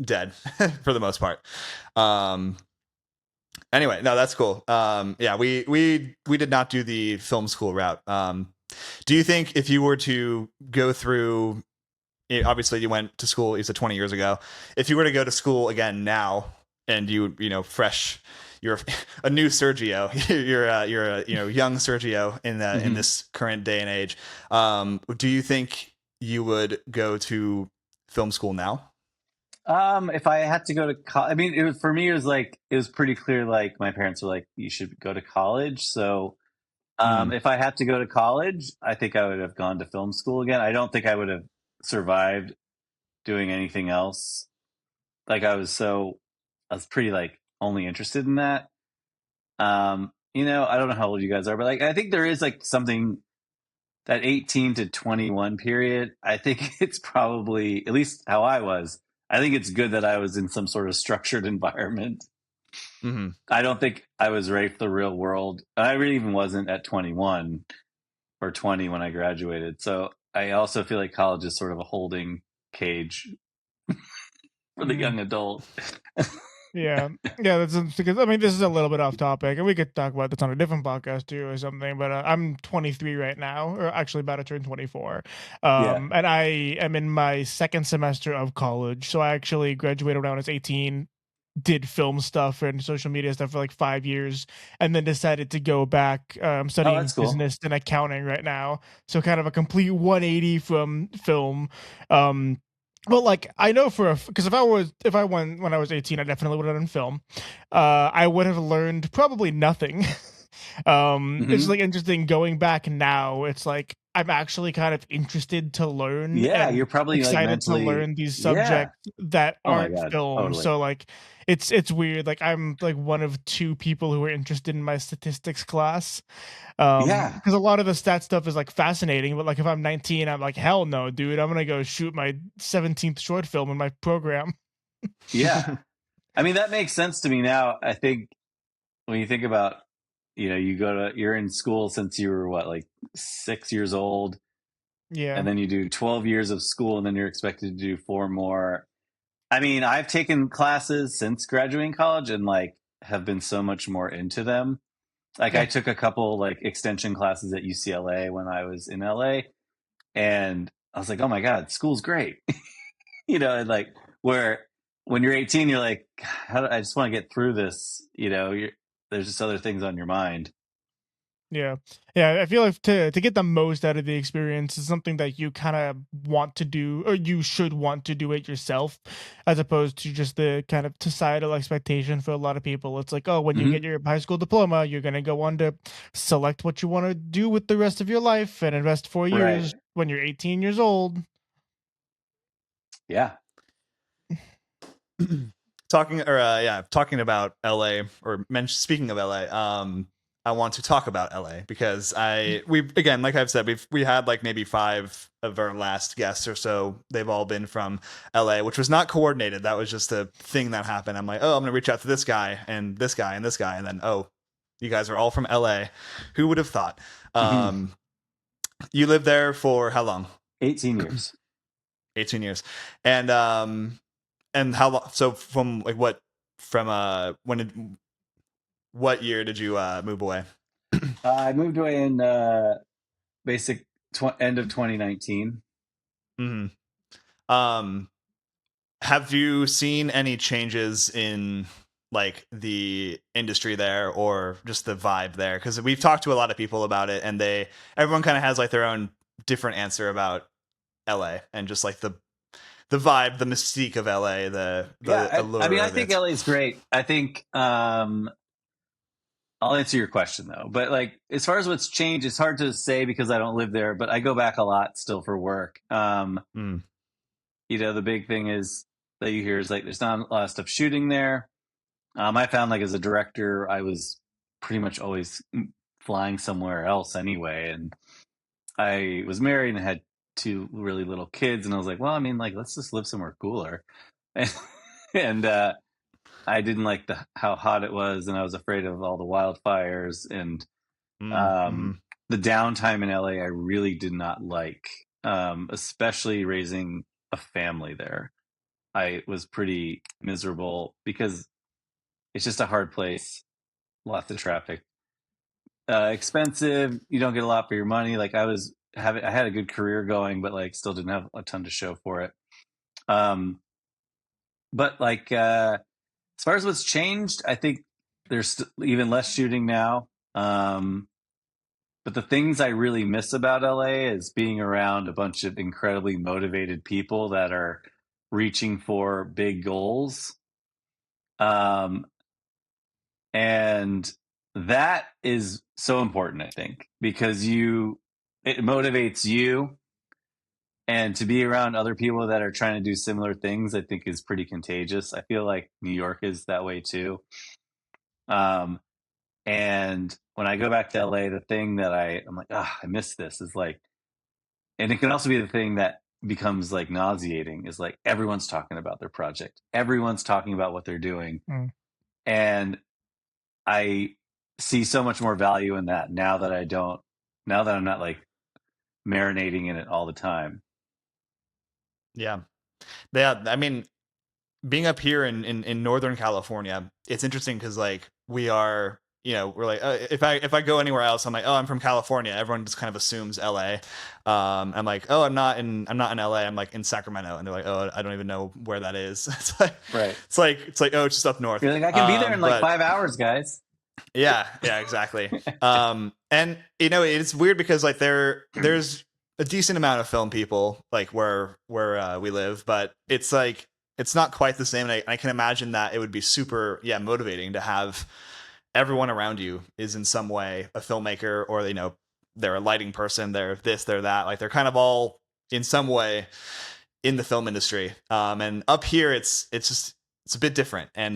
dead for the most part. Anyway, no, that's cool. Yeah, we did not do the film school route. Do you think if you were to go through, obviously you went to school, you said 20 years ago, if you were to go to school again now and fresh, you're a new Sergio, you're a young Sergio in in this current day and age, do you think you would go to film school now? If I had to go to college, I mean, for me, it was pretty clear. Like my parents were like, you should go to college. So, if I had to go to college, I think I would have gone to film school again. I don't think I would have survived doing anything else. Like I was pretty like only interested in that. I don't know how old you guys are, but like, I think there is like something that 18 to 21 period. I think it's probably, at least how I was, I think it's good that I was in some sort of structured environment. Mm-hmm. I don't think I was ready for the real world. I really even wasn't at 21 or 20 when I graduated. So I also feel like college is sort of a holding cage for the young adult. Yeah, that's because I mean this is a little bit off topic, and we could talk about this on a different podcast too or something. But I'm 23 right now, or actually about to turn 24, and I am in my second semester of college. So I actually graduated when I was 18, did film stuff and social media stuff for like 5 years, and then decided to go back studying that's cool. business and accounting right now. So kind of a complete 180 from film. But like I know because if I went when I was 18, I definitely would have done film. I would have learned probably nothing. It's like interesting going back now. It's like I'm actually kind of interested to learn. Yeah, and you're probably excited like mentally to learn these subjects that Oh my aren't God, film. totally. So like it's weird. Like I'm like one of two people who are interested in my statistics class. Because a lot of the stat stuff is like fascinating, but like if I'm 19, I'm like, hell no, dude, I'm gonna go shoot my 17th short film in my program. Yeah. I mean, that makes sense to me now. I think when you think about, you're in school since you were like 6 years old. Yeah. And then you do 12 years of school and then you're expected to do 4 more. I mean, I've taken classes since graduating college and like have been so much more into them. Like I took a couple like extension classes at UCLA when I was in LA, and I was like, oh my God, school's great. And like where when you're 18, you're like, I just want to get through this. There's just other things on your mind. Yeah. Yeah, I feel like to get the most out of the experience is something that you kind of want to do, or you should want to do it yourself, as opposed to just the kind of societal expectation for a lot of people. It's like, oh, when you Mhm. get your high school diploma, you're going to go on to select what you want to do with the rest of your life and invest 4 years Right. when you're 18 years old. Yeah. Talking about LA, or speaking of LA, I want to talk about LA because we again, like I've said, we had like maybe 5 of our last guests or so. They've all been from LA, which was not coordinated. That was just a thing that happened. I'm like, oh, I'm gonna reach out to this guy and this guy and this guy, and then oh, you guys are all from LA. Who would have thought? Mhm. You lived there for how long? 18 years. 18 years, and how long? So from like what year did you move away? I moved away in end of 2019. hmm Um, have you seen any changes in like the industry there or just the vibe there? Because we've talked to a lot of people about it, and everyone kind of has like their own different answer about LA and just like the vibe, the mystique of LA, the Yeah, I allure mean, I of think it. LA is great. I think I'll answer your question though. But like as far as what's changed, it's hard to say because I don't live there, but I go back a lot still for work. Mm. The big thing is that you hear is like there's not a lot of stuff shooting there. I found like as a director, I was pretty much always flying somewhere else anyway, and I was married and had 2 really little kids, and I was like, well, I mean, like let's just live somewhere cooler, and I didn't like how hot it was, and I was afraid of all the wildfires and Mm-hmm. um, the downtime in LA. I really did not like, especially raising a family there. I was pretty miserable because it's just a hard place, lots of traffic, expensive. You don't get a lot for your money. Like I had a good career going, but like still didn't have a ton to show for it. Um, but like as far as what's changed, I think there's even less shooting now. But the things I really miss about LA is being around a bunch of incredibly motivated people that are reaching for big goals. Um, and that is so important, I think, because it motivates you, and to be around other people that are trying to do similar things, I think is pretty contagious. I feel like New York is that way too. Um, and when I go back to LA, the thing that I'm like, I miss this is like, and it can also be the thing that becomes like nauseating is like everyone's talking about their project, everyone's talking about what they're doing, Mm. and I see so much more value in that now that I'm not like marinating in it all the time. Yeah. I mean, being up here in Northern California, it's interesting because like we're like if I go anywhere else, I'm like, oh, I'm from California. Everyone just kind of assumes LA. I'm like, oh, I'm not in LA. I'm like in Sacramento, and they're like, oh, I don't even know where that is. Right. It's like oh, it's just up north. You're like, I can be there in like But 5 hours, guys. yeah, exactly. And it's weird because like there's a decent amount of film people like where we live, but it's like it's not quite the same. And I can imagine that it would be super motivating to have everyone around you is in some way a filmmaker, or they're a lighting person, they're this, they're that. Like they're kind of all in some way in the film industry. And up here, it's a bit different. And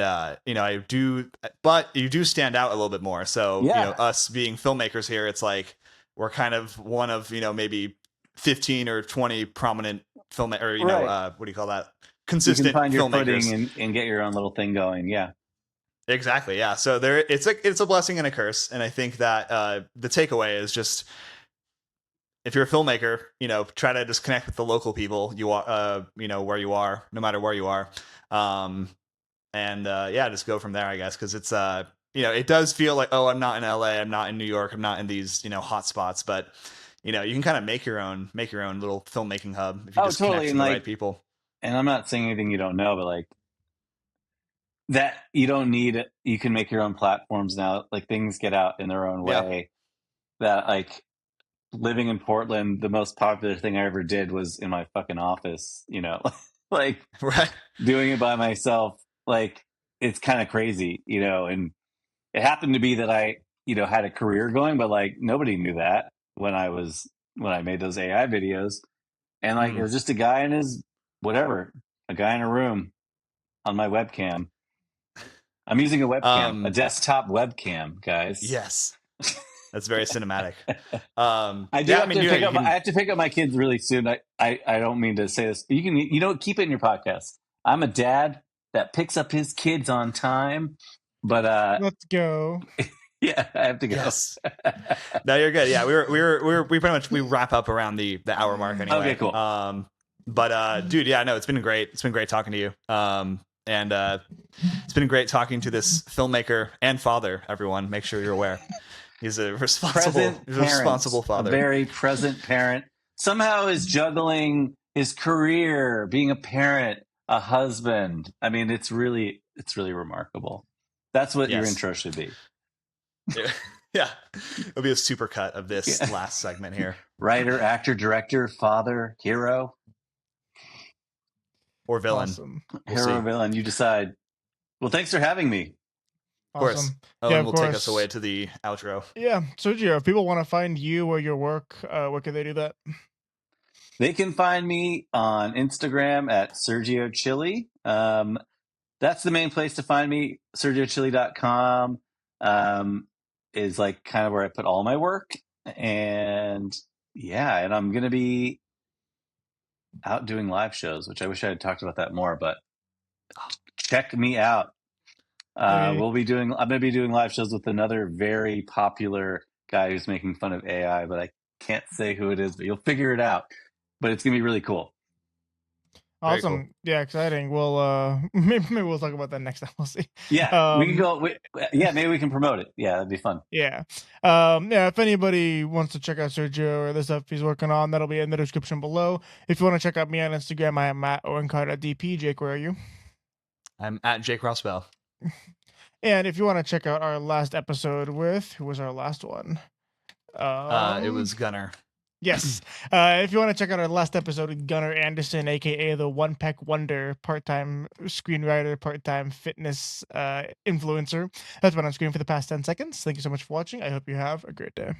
but you do stand out a little bit more. So Yeah. us being filmmakers here, it's like we're kind of one of maybe 15 or 20 prominent film, or Right. what do you call that? You can Consistent find your filmmakers. footing and get your own little thing going. Yeah. Exactly. Yeah. So it's a blessing and a curse. And I think that the takeaway is just, if you're a filmmaker, try to just connect with the local people you are, where you are, no matter where you are. And just go from there, I guess. Cause it's, it does feel like, oh, I'm not in LA. I'm not in New York. I'm not in these, hot spots, but you can kind of make your own little filmmaking hub if you just Totally. connect to And the like, right people. and I'm not saying anything you don't know, but like that you don't need it. You can make your own platforms now. Like things get out in their own Yeah. way. that like living in Portland, the most popular thing I ever did was in my fucking office, like Right. doing it by myself. Like it's kind of crazy, and it happened to be that I, had a career going, but like nobody knew that when I made those AI videos. And like it was just a guy in his a guy in a room on my webcam. I'm using a webcam, a desktop webcam, guys. Yes. That's very cinematic. I have to pick up my kids really soon. I don't mean to say this. You can keep it in your podcast. I'm a dad that picks up his kids on time, but let's go. Yeah, I have to go. Yes. No, you're good. Yeah, we pretty much wrap up around the hour mark anyway. Okay, cool. But dude, yeah, no, it's been great. It's been great talking to you. And it's been great talking to this filmmaker and father. Everyone, make sure you're aware. He's a responsible father. A very present parent. Somehow is juggling his career, being a parent, a husband. I mean, it's really remarkable. That's what your intro should be. Yeah. It'll be a super cut of this last segment here. Writer, actor, director, father, hero. Or villain. Awesome. Hero or villain, you decide. Well, thanks for having me. Of course. Awesome. Owen will take us away to the outro. Yeah. Sergio, if people want to find you or your work, where can they do that? They can find me on Instagram at Sergio Cilli. That's the main place to find me. SergioCilli.com is like kind of where I put all my work. And and I'm going to be out doing live shows, which I wish I had talked about that more, but check me out. I'm going to be doing live shows with another very popular guy who's making fun of AI, but I can't say who it is, but you'll figure it out. But it's going to be really cool. Awesome. Cool. Yeah, exciting. Well, maybe we'll talk about that next time. We'll see. Yeah, we can go. Maybe we can promote it. Yeah, that'd be fun. Yeah. If anybody wants to check out Sergio or the stuff he's working on, that'll be in the description below. If you want to check out me on Instagram, I am at OwenCard@DP. Jake, where are you? I'm at Jake Rossbell. And if you want to check out our last episode with, who was our last one? It was Gunnar. Yes. If you want to check out our last episode with Gunnar Anderson, aka the One Peck Wonder, part-time screenwriter, part-time fitness influencer, that's been on screen for the past 10 seconds. Thank you so much for watching. I hope you have a great day.